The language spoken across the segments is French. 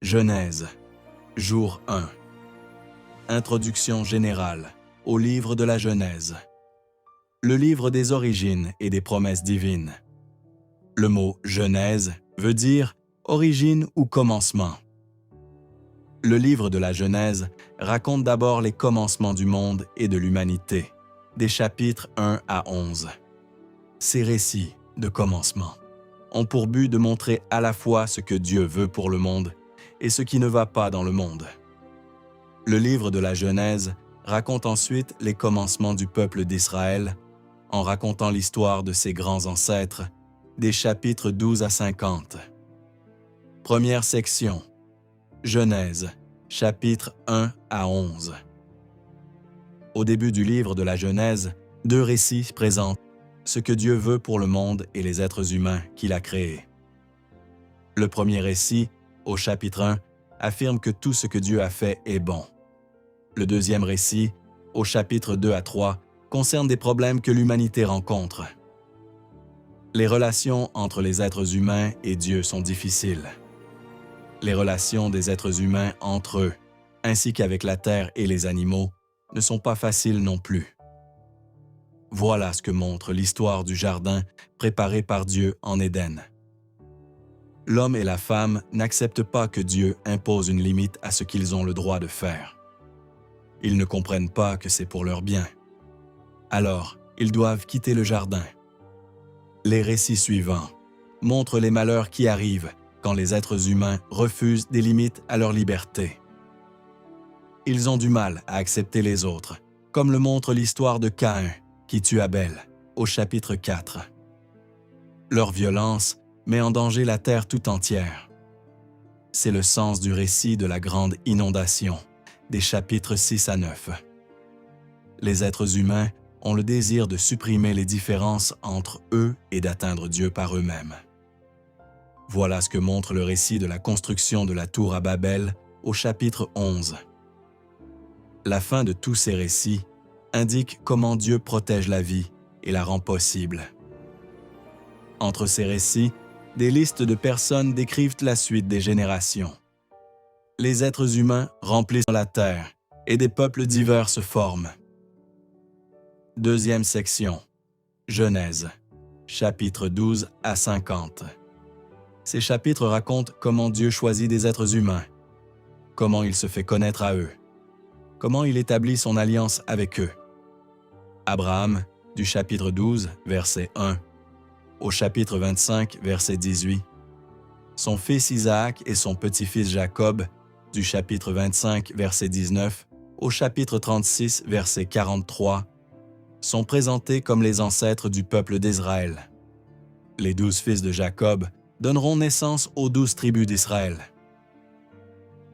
Genèse, jour 1. Introduction générale au livre de la Genèse. Le livre des origines et des promesses divines. Le mot « Genèse » veut dire « origine » ou « commencement ». Le livre de la Genèse raconte d'abord les commencements du monde et de l'humanité, des chapitres 1 à 11. Ces récits de commencement ont pour but de montrer à la fois ce que Dieu veut pour le monde et ce qui ne va pas dans le monde. Le livre de la Genèse raconte ensuite les commencements du peuple d'Israël en racontant l'histoire de ses grands ancêtres, des chapitres 12 à 50. Première section. Genèse, chapitres 1 à 11. Au début du livre de la Genèse, deux récits présentent ce que Dieu veut pour le monde et les êtres humains qu'il a créés. Le premier récit, au chapitre 1, affirme que tout ce que Dieu a fait est bon. Le deuxième récit, au chapitre 2 à 3, concerne des problèmes que l'humanité rencontre. Les relations entre les êtres humains et Dieu sont difficiles. Les relations des êtres humains entre eux, ainsi qu'avec la terre et les animaux, ne sont pas faciles non plus. Voilà ce que montre l'histoire du jardin préparé par Dieu en Éden. L'homme et la femme n'acceptent pas que Dieu impose une limite à ce qu'ils ont le droit de faire. Ils ne comprennent pas que c'est pour leur bien. Alors, ils doivent quitter le jardin. Les récits suivants montrent les malheurs qui arrivent quand les êtres humains refusent des limites à leur liberté. Ils ont du mal à accepter les autres, comme le montre l'histoire de Caïn, qui tue Abel, au chapitre 4. Leur violence met en danger la terre tout entière. C'est le sens du récit de la grande inondation, des chapitres 6 à 9. Les êtres humains ont le désir de supprimer les différences entre eux et d'atteindre Dieu par eux-mêmes. Voilà ce que montre le récit de la construction de la tour à Babel au chapitre 11. La fin de tous ces récits indique comment Dieu protège la vie et la rend possible. Entre ces récits, des listes de personnes décrivent la suite des générations. Les êtres humains remplissent la terre et des peuples divers se forment. Deuxième section. Genèse, chapitres 12 à 50. Ces chapitres racontent comment Dieu choisit des êtres humains, comment il se fait connaître à eux, comment il établit son alliance avec eux. Abraham, du chapitre 12, verset 1, au chapitre 25, verset 18. Son fils Isaac et son petit-fils Jacob, du chapitre 25, verset 19, au chapitre 36, verset 43, sont présentés comme les ancêtres du peuple d'Israël. Les 12 fils de Jacob donneront naissance aux 12 tribus d'Israël.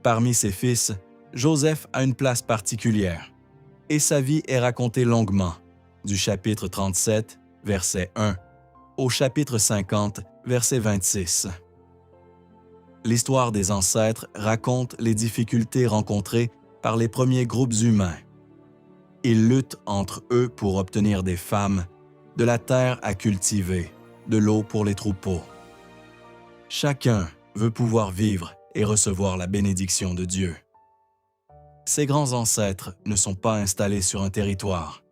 Parmi ses fils, Joseph a une place particulière, et sa vie est racontée longuement, du chapitre 37, verset 1, au chapitre 50, verset 26. L'histoire des ancêtres raconte les difficultés rencontrées par les premiers groupes humains. Ils luttent entre eux pour obtenir des femmes, de la terre à cultiver, de l'eau pour les troupeaux. Chacun veut pouvoir vivre et recevoir la bénédiction de Dieu. Ces grands ancêtres ne sont pas installés sur un territoire.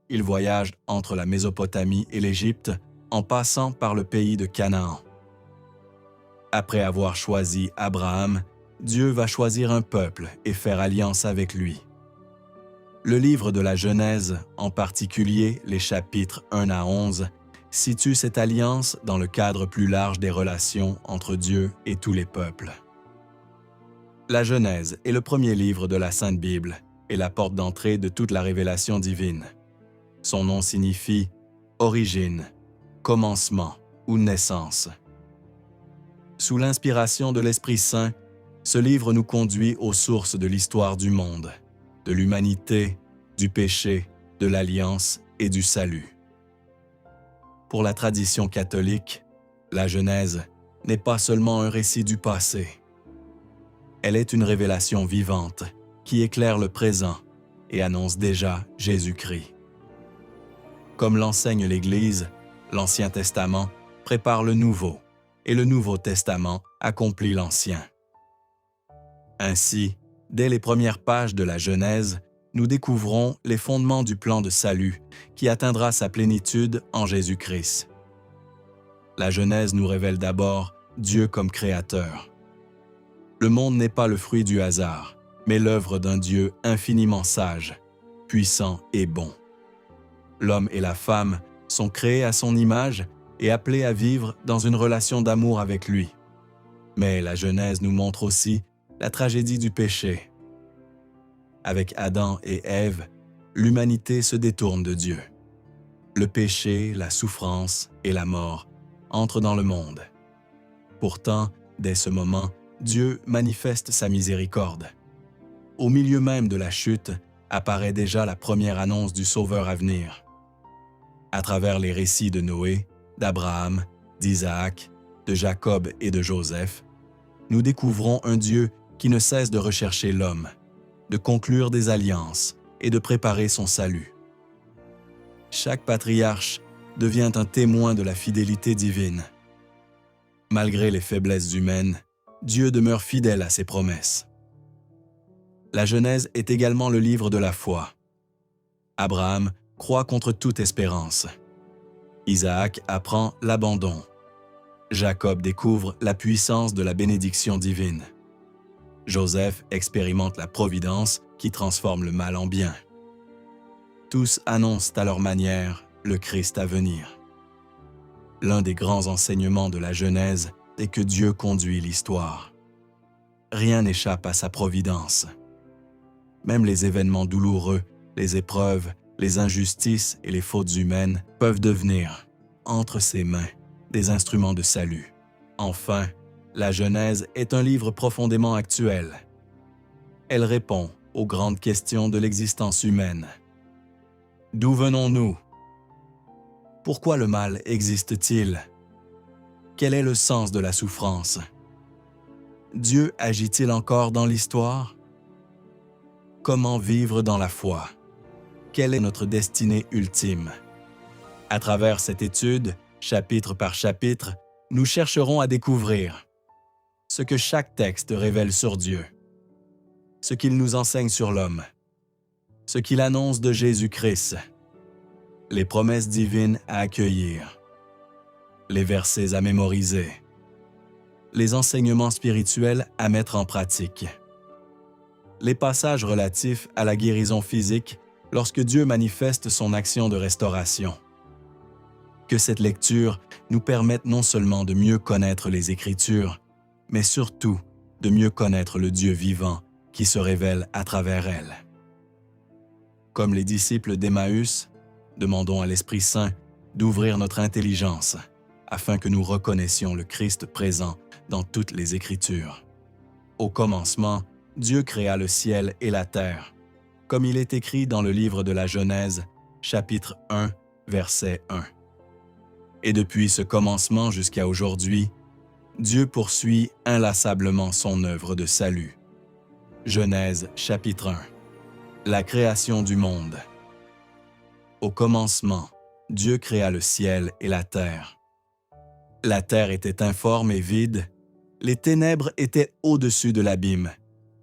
Ils voyagent entre la Mésopotamie et l'Égypte en passant par le pays de Canaan. Après avoir choisi Abraham, Dieu va choisir un peuple et faire alliance avec lui. Le livre de la Genèse, en particulier les chapitres 1 à 11, situe cette alliance dans le cadre plus large des relations entre Dieu et tous les peuples. La Genèse est le premier livre de la Sainte Bible et la porte d'entrée de toute la révélation divine. Son nom signifie « origine », « commencement » ou « naissance ». Sous l'inspiration de l'Esprit Saint, ce livre nous conduit aux sources de l'histoire du monde, de l'humanité, du péché, de l'alliance et du salut. Pour la tradition catholique, la Genèse n'est pas seulement un récit du passé. Elle est une révélation vivante qui éclaire le présent et annonce déjà Jésus-Christ. Comme l'enseigne l'Église, l'Ancien Testament prépare le Nouveau et le Nouveau Testament accomplit l'Ancien. Ainsi, dès les premières pages de la Genèse, nous découvrons les fondements du plan de salut qui atteindra sa plénitude en Jésus-Christ. La Genèse nous révèle d'abord Dieu comme créateur. Le monde n'est pas le fruit du hasard, mais l'œuvre d'un Dieu infiniment sage, puissant et bon. L'homme et la femme sont créés à son image et appelés à vivre dans une relation d'amour avec lui. Mais la Genèse nous montre aussi la tragédie du péché. Avec Adam et Ève, l'humanité se détourne de Dieu. Le péché, la souffrance et la mort entrent dans le monde. Pourtant, dès ce moment, Dieu manifeste sa miséricorde. Au milieu même de la chute apparaît déjà la première annonce du Sauveur à venir. À travers les récits de Noé, d'Abraham, d'Isaac, de Jacob et de Joseph, nous découvrons un Dieu qui ne cesse de rechercher l'homme, de conclure des alliances et de préparer son salut. Chaque patriarche devient un témoin de la fidélité divine. Malgré les faiblesses humaines, Dieu demeure fidèle à ses promesses. La Genèse est également le livre de la foi. Abraham croit contre toute espérance. Isaac apprend l'abandon. Jacob découvre la puissance de la bénédiction divine. Joseph expérimente la providence qui transforme le mal en bien. Tous annoncent à leur manière le Christ à venir. L'un des grands enseignements de la Genèse est que Dieu conduit l'histoire. Rien n'échappe à sa providence. Même les événements douloureux, les épreuves, les injustices et les fautes humaines peuvent devenir, entre ses mains, des instruments de salut. Enfin, la Genèse est un livre profondément actuel. Elle répond aux grandes questions de l'existence humaine. D'où venons-nous? Pourquoi le mal existe-t-il? Quel est le sens de la souffrance? Dieu agit-il encore dans l'histoire? Comment vivre dans la foi? Quelle est notre destinée ultime? À travers cette étude, chapitre par chapitre, nous chercherons à découvrir ce que chaque texte révèle sur Dieu, ce qu'il nous enseigne sur l'homme, ce qu'il annonce de Jésus-Christ, les promesses divines à accueillir, les versets à mémoriser, les enseignements spirituels à mettre en pratique, les passages relatifs à la guérison physique lorsque Dieu manifeste son action de restauration. Que cette lecture nous permette non seulement de mieux connaître les Écritures, mais surtout de mieux connaître le Dieu vivant qui se révèle à travers elles. Comme les disciples d'Emmaüs, demandons à l'Esprit Saint d'ouvrir notre intelligence afin que nous reconnaissions le Christ présent dans toutes les Écritures. Au commencement, Dieu créa le ciel et la terre, comme il est écrit dans le livre de la Genèse, chapitre 1, verset 1. Et depuis ce commencement jusqu'à aujourd'hui, Dieu poursuit inlassablement son œuvre de salut. Genèse, chapitre 1. La création du monde. Au commencement, Dieu créa le ciel et la terre. La terre était informe et vide, les ténèbres étaient au-dessus de l'abîme,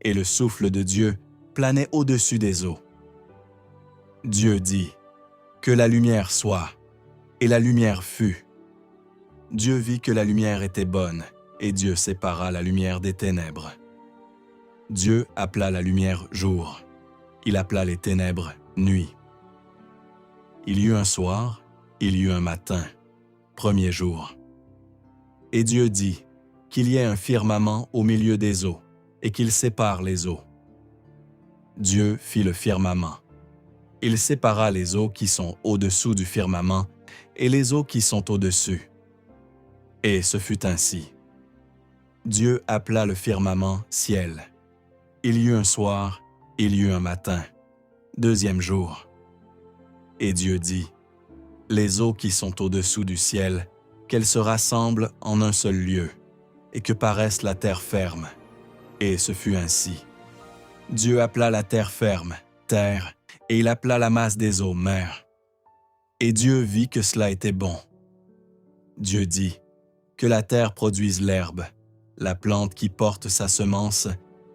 et le souffle de Dieu planait au-dessus des eaux. Dieu dit, « Que la lumière soit », et la lumière fut. Dieu vit que la lumière était bonne, et Dieu sépara la lumière des ténèbres. Dieu appela la lumière jour, il appela les ténèbres nuit. Il y eut un soir, il y eut un matin, premier jour. Et Dieu dit qu'il y ait un firmament au milieu des eaux, et qu'il sépare les eaux. Dieu fit le firmament. Il sépara les eaux qui sont au-dessous du firmament et les eaux qui sont au-dessus. Et ce fut ainsi. Dieu appela le firmament ciel. Il y eut un soir, il y eut un matin, deuxième jour. Et Dieu dit, « Les eaux qui sont au-dessous du ciel, qu'elles se rassemblent en un seul lieu, et que paraisse la terre ferme. » Et ce fut ainsi. Dieu appela la terre ferme, terre, et il appela la masse des eaux, mer. Et Dieu vit que cela était bon. Dieu dit, « Que la terre produise l'herbe, la plante qui porte sa semence,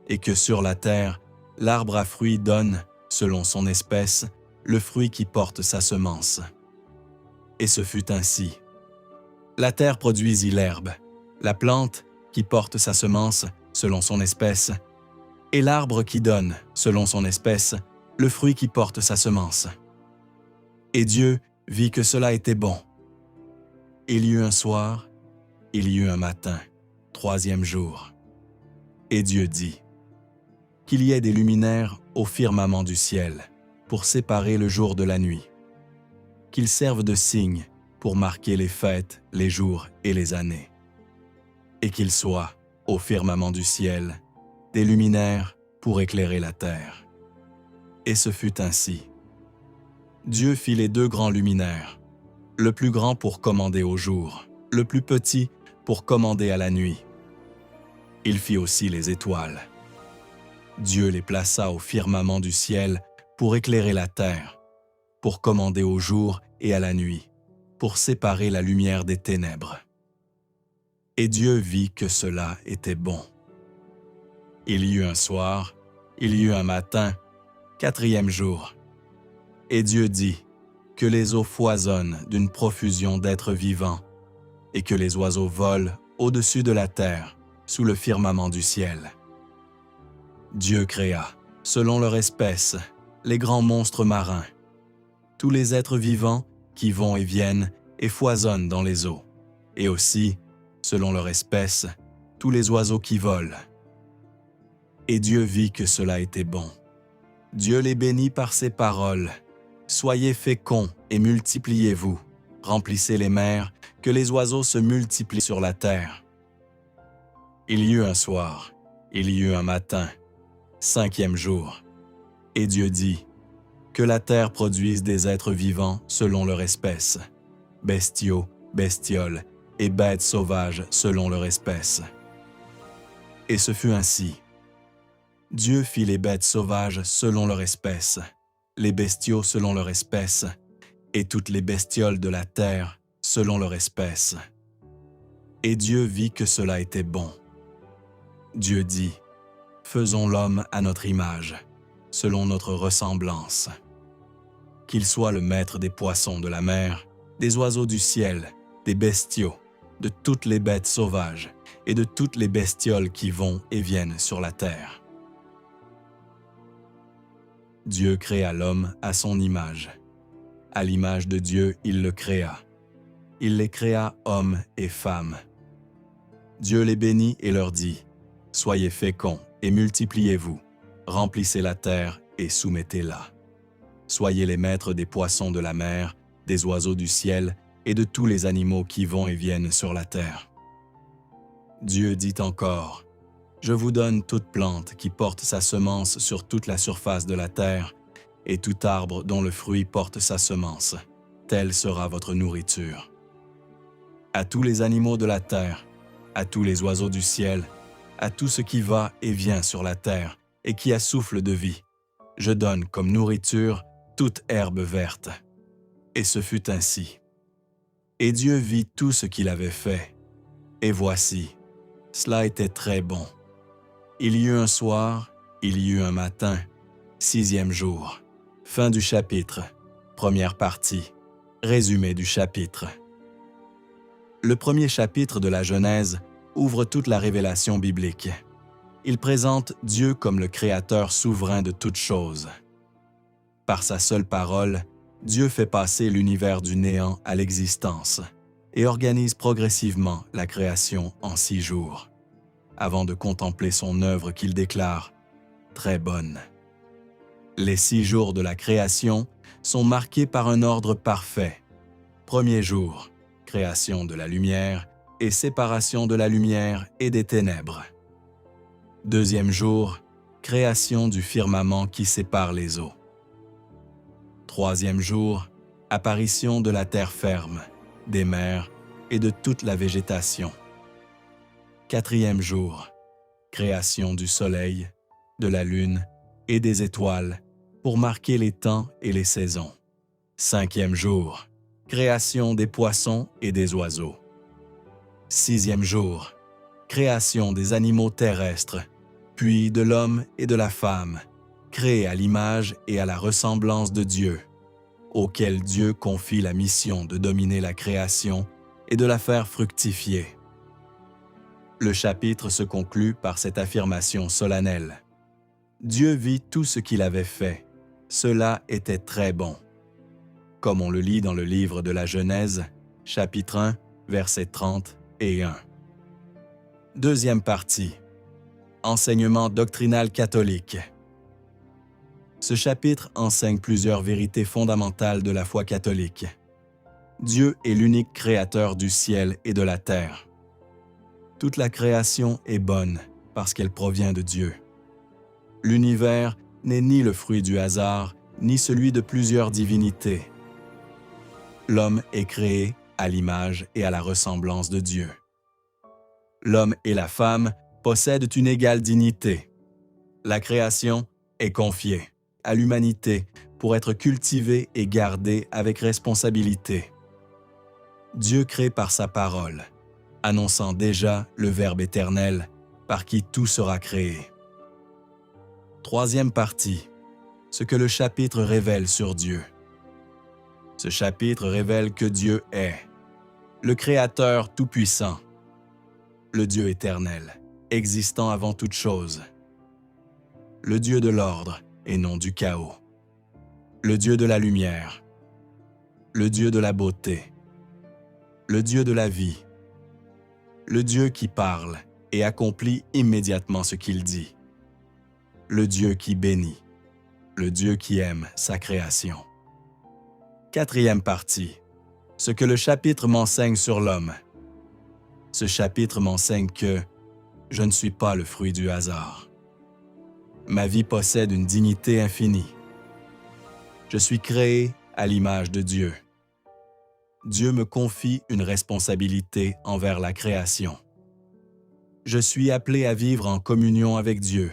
et que sur la terre, l'arbre à fruits donne, selon son espèce, le fruit qui porte sa semence. Et ce fut ainsi. La terre produisit l'herbe, la plante qui porte sa semence, selon son espèce, et l'arbre qui donne, selon son espèce, le fruit qui porte sa semence. Et Dieu vit que cela était bon. Il y eut un soir, il y eut un matin, 3e jour. Et Dieu dit, qu'il y ait des luminaires au firmament du ciel, pour séparer le jour de la nuit, qu'ils servent de signes pour marquer les fêtes, les jours et les années, et qu'il soit, au firmament du ciel, des luminaires pour éclairer la terre. Et ce fut ainsi. Dieu fit les 2 grands luminaires, le plus grand pour commander au jour, le plus petit pour commander à la nuit. Il fit aussi les étoiles. Dieu les plaça au firmament du ciel pour éclairer la terre, pour commander au jour et à la nuit, pour séparer la lumière des ténèbres. Et Dieu vit que cela était bon. Il y eut un soir, il y eut un matin, 4e jour. Et Dieu dit que les eaux foisonnent d'une profusion d'êtres vivants et que les oiseaux volent au-dessus de la terre, sous le firmament du ciel. Dieu créa, selon leur espèce, les grands monstres marins, tous les êtres vivants qui vont et viennent et foisonnent dans les eaux, et aussi, selon leur espèce, tous les oiseaux qui volent. Et Dieu vit que cela était bon. Dieu les bénit par ses paroles. Soyez féconds et multipliez-vous, remplissez les mers, que les oiseaux se multiplient sur la terre. Il y eut un soir, il y eut un matin, 5e jour, et Dieu dit que la terre produise des êtres vivants selon leur espèce, bestiaux, bestioles et bêtes sauvages selon leur espèce. Et ce fut ainsi. Dieu fit les bêtes sauvages selon leur espèce, les bestiaux selon leur espèce, et toutes les bestioles de la terre selon leur espèce. Et Dieu vit que cela était bon. Dieu dit, « Faisons l'homme à notre image, selon notre ressemblance. Qu'il soit le maître des poissons de la mer, des oiseaux du ciel, des bestiaux, de toutes les bêtes sauvages et de toutes les bestioles qui vont et viennent sur la terre. » Dieu créa l'homme à son image. À l'image de Dieu, il le créa. Il les créa hommes et femmes. Dieu les bénit et leur dit, « Soyez féconds et multipliez-vous, remplissez la terre et soumettez-la. Soyez les maîtres des poissons de la mer, des oiseaux du ciel et de tous les animaux qui vont et viennent sur la terre. » Dieu dit encore, « Je vous donne toute plante qui porte sa semence sur toute la surface de la terre, et tout arbre dont le fruit porte sa semence. Telle sera votre nourriture. À tous les animaux de la terre, à tous les oiseaux du ciel, à tout ce qui va et vient sur la terre et qui a souffle de vie, je donne comme nourriture toute herbe verte. » Et ce fut ainsi. Et Dieu vit tout ce qu'il avait fait. Et voici, cela était très bon. Il y eut un soir, il y eut un matin, 6e jour. Fin du chapitre. Première partie. Résumé du chapitre. Le premier chapitre de la Genèse ouvre toute la révélation biblique. Il présente Dieu comme le Créateur souverain de toutes choses. Par sa seule parole, Dieu fait passer l'univers du néant à l'existence et organise progressivement la création en 6 jours, avant de contempler son œuvre qu'il déclare « très bonne ». Les 6 jours de la création sont marqués par un ordre parfait. Premier jour, création de la lumière et séparation de la lumière et des ténèbres. Deuxième jour, création du firmament qui sépare les eaux. Troisième jour, apparition de la terre ferme, des mers et de toute la végétation. Quatrième jour, création du soleil, de la lune et des étoiles pour marquer les temps et les saisons. Cinquième jour, création des poissons et des oiseaux. Sixième jour, création des animaux terrestres, puis de l'homme et de la femme, créés à l'image et à la ressemblance de Dieu, auquel Dieu confie la mission de dominer la création et de la faire fructifier. Le chapitre se conclut par cette affirmation solennelle. Dieu vit tout ce qu'il avait fait. Cela était très bon. Comme on le lit dans le livre de la Genèse, chapitre 1, versets 30 et 1. Deuxième partie. Enseignement doctrinal catholique. Ce chapitre enseigne plusieurs vérités fondamentales de la foi catholique. Dieu est l'unique créateur du ciel et de la terre. Toute la création est bonne parce qu'elle provient de Dieu. L'univers n'est ni le fruit du hasard, ni celui de plusieurs divinités. L'homme est créé à l'image et à la ressemblance de Dieu. L'homme et la femme possèdent une égale dignité. La création est confiée à l'humanité pour être cultivée et gardée avec responsabilité. Dieu crée par sa parole, annonçant déjà le Verbe éternel par qui tout sera créé. Troisième partie, ce que le chapitre révèle sur Dieu. Ce chapitre révèle que Dieu est le Créateur tout-puissant, le Dieu éternel, existant avant toute chose, le Dieu de l'ordre et non du chaos, le Dieu de la lumière, le Dieu de la beauté, le Dieu de la vie, le Dieu qui parle et accomplit immédiatement ce qu'il dit, le Dieu qui bénit, le Dieu qui aime sa création. Quatrième partie, ce que le chapitre m'enseigne sur l'homme. Ce chapitre m'enseigne que je ne suis pas le fruit du hasard. Ma vie possède une dignité infinie. Je suis créé à l'image de Dieu. Dieu me confie une responsabilité envers la création. Je suis appelé à vivre en communion avec Dieu.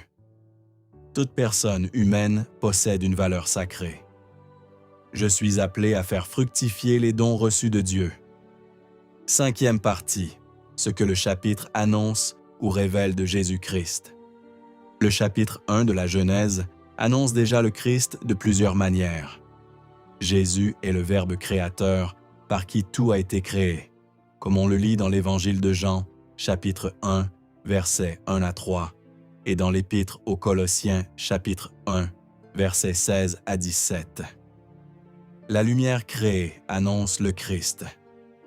Toute personne humaine possède une valeur sacrée. Je suis appelé à faire fructifier les dons reçus de Dieu. Cinquième partie, ce que le chapitre annonce ou révèle de Jésus-Christ. Le chapitre 1 de la Genèse annonce déjà le Christ de plusieurs manières. Jésus est le Verbe créateur par qui tout a été créé, comme on le lit dans l'Évangile de Jean, chapitre 1, versets 1 à 3, et dans l'Épître aux Colossiens, chapitre 1, versets 16 à 17. La lumière créée annonce le Christ,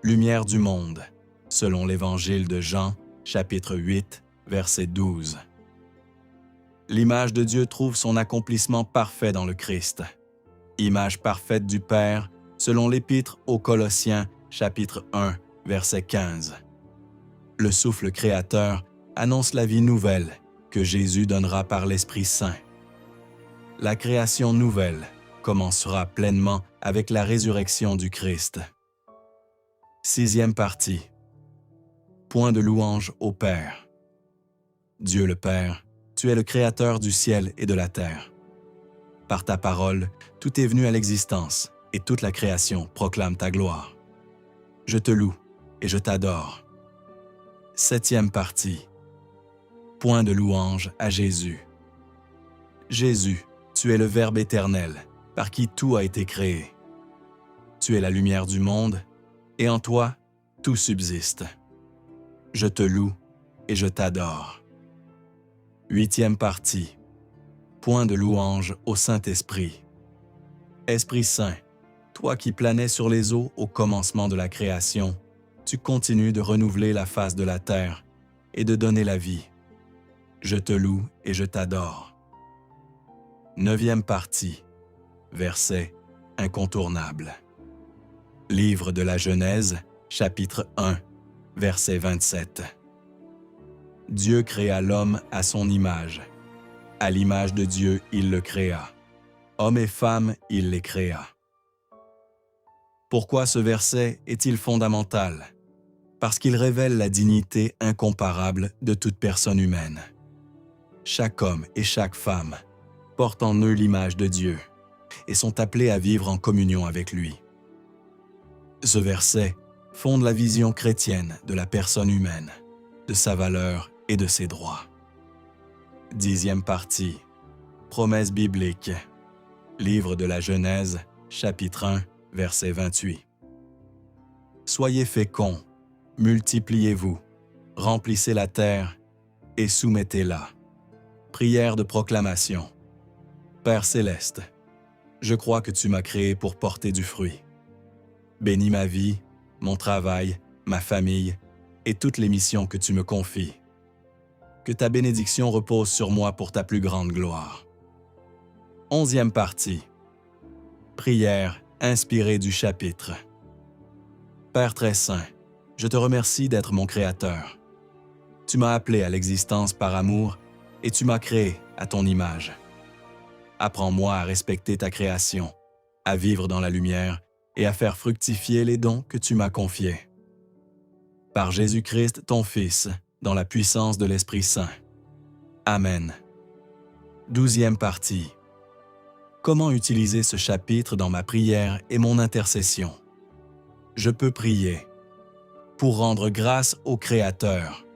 lumière du monde, selon l'Évangile de Jean, chapitre 8, verset 12. L'image de Dieu trouve son accomplissement parfait dans le Christ. Image parfaite du Père, selon l'Épître aux Colossiens, chapitre 1, verset 15. Le souffle créateur annonce la vie nouvelle que Jésus donnera par l'Esprit Saint. La création nouvelle commencera pleinement avec la résurrection du Christ. Sixième partie. Point de louange au Père. Dieu le Père, tu es le Créateur du ciel et de la terre. Par ta parole, tout est venu à l'existence et toute la création proclame ta gloire. Je te loue et je t'adore. Septième partie. Point de louange à Jésus. Jésus, tu es le Verbe éternel, par qui tout a été créé. Tu es la lumière du monde, et en toi, tout subsiste. Je te loue et je t'adore. Huitième partie. Point de louange au Saint-Esprit. Esprit Saint, toi qui planais sur les eaux au commencement de la création, tu continues de renouveler la face de la terre et de donner la vie. Je te loue et je t'adore. Neuvième partie. Verset incontournable. Livre de la Genèse, chapitre 1, verset 27. Dieu créa l'homme à son image. À l'image de Dieu, il le créa. Hommes et femmes, il les créa. Pourquoi ce verset est-il fondamental? Parce qu'il révèle la dignité incomparable de toute personne humaine. Chaque homme et chaque femme portent en eux l'image de Dieu et sont appelés à vivre en communion avec lui. Ce verset fonde la vision chrétienne de la personne humaine, de sa valeur et de ses droits. 10e partie. Promesses bibliques. Livre de la Genèse, chapitre 1, verset 28. Soyez féconds, multipliez-vous, remplissez la terre et soumettez-la. Prière de proclamation. Père céleste, je crois que tu m'as créé pour porter du fruit. Bénis ma vie, mon travail, ma famille et toutes les missions que tu me confies. Que ta bénédiction repose sur moi pour ta plus grande gloire. 11e partie. Prière inspirée du chapitre. Père très saint, je te remercie d'être mon Créateur. Tu m'as appelé à l'existence par amour et tu m'as créé à ton image. Apprends-moi à respecter ta création, à vivre dans la lumière et à faire fructifier les dons que tu m'as confiés. Par Jésus-Christ, ton Fils, dans la puissance de l'Esprit Saint. Amen. 12e partie. Comment utiliser ce chapitre dans ma prière et mon intercession? Je peux prier pour rendre grâce au Créateur,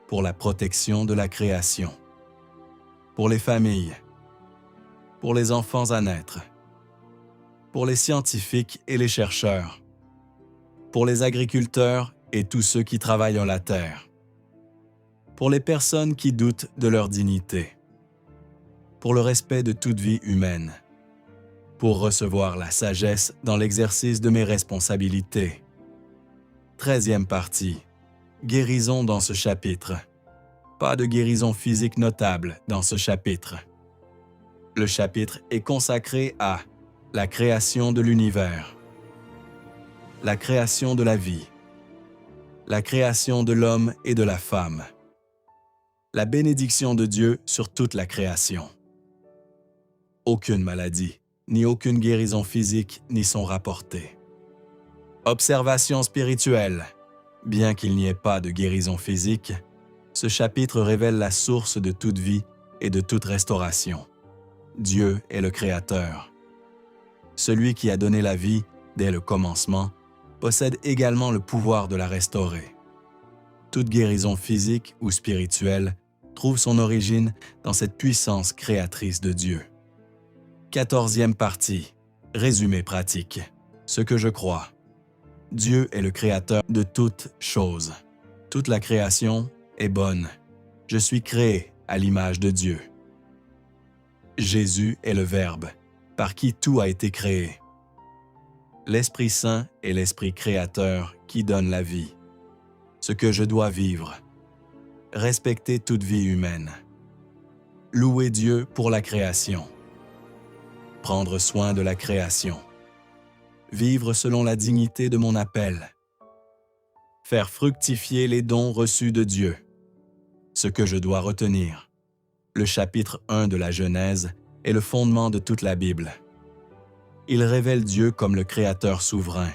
pour la protection de la création, pour les familles, pour les enfants à naître, pour les scientifiques et les chercheurs, pour les agriculteurs et tous ceux qui travaillent en la terre, pour les personnes qui doutent de leur dignité, pour le respect de toute vie humaine, pour recevoir la sagesse dans l'exercice de mes responsabilités. 13e partie. Guérison dans ce chapitre. Pas de guérison physique notable dans ce chapitre. Le chapitre est consacré à la création de l'univers, la création de la vie, la création de l'homme et de la femme, la bénédiction de Dieu sur toute la création. Aucune maladie, ni aucune guérison physique n'y sont rapportées. Observation spirituelle. Bien qu'il n'y ait pas de guérison physique, ce chapitre révèle la source de toute vie et de toute restauration. Dieu est le Créateur. Celui qui a donné la vie dès le commencement possède également le pouvoir de la restaurer. Toute guérison physique ou spirituelle trouve son origine dans cette puissance créatrice de Dieu. 14e partie. Résumé pratique. Ce que je crois. Dieu est le créateur de toutes choses. Toute la création est bonne. Je suis créé à l'image de Dieu. Jésus est le Verbe, par qui tout a été créé. L'Esprit Saint est l'Esprit créateur qui donne la vie. Ce que je dois vivre. Respecter toute vie humaine. Louer Dieu pour la création. Prendre soin de la création. Vivre selon la dignité de mon appel. Faire fructifier les dons reçus de Dieu. Ce que je dois retenir. Le chapitre 1 de la Genèse est le fondement de toute la Bible. Il révèle Dieu comme le Créateur souverain,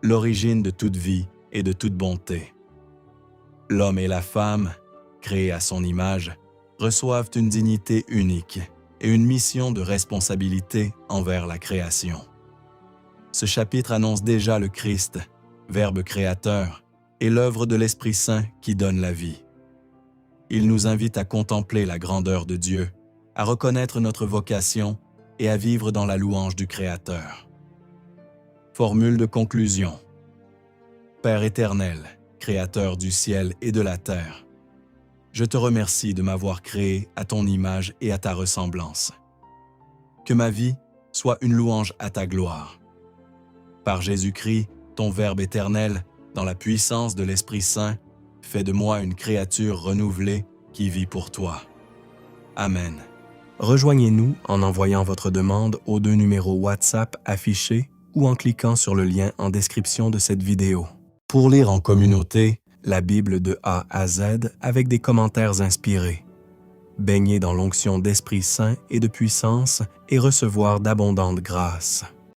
l'origine de toute vie et de toute bonté. L'homme et la femme, créés à son image, reçoivent une dignité unique et une mission de responsabilité envers la création. Ce chapitre annonce déjà le Christ, Verbe créateur, et l'œuvre de l'Esprit Saint qui donne la vie. Il nous invite à contempler la grandeur de Dieu, à reconnaître notre vocation et à vivre dans la louange du Créateur. Formule de conclusion. Père éternel, Créateur du ciel et de la terre, je te remercie de m'avoir créé à ton image et à ta ressemblance. Que ma vie soit une louange à ta gloire. Par Jésus-Christ, ton Verbe éternel, dans la puissance de l'Esprit Saint, fais de moi une créature renouvelée qui vit pour toi. Amen. Rejoignez-nous en envoyant votre demande aux 2 numéros WhatsApp affichés ou en cliquant sur le lien en description de cette vidéo. Pour lire en communauté la Bible de A à Z avec des commentaires inspirés, baigner dans l'onction d'Esprit Saint et de puissance et recevoir d'abondantes grâces.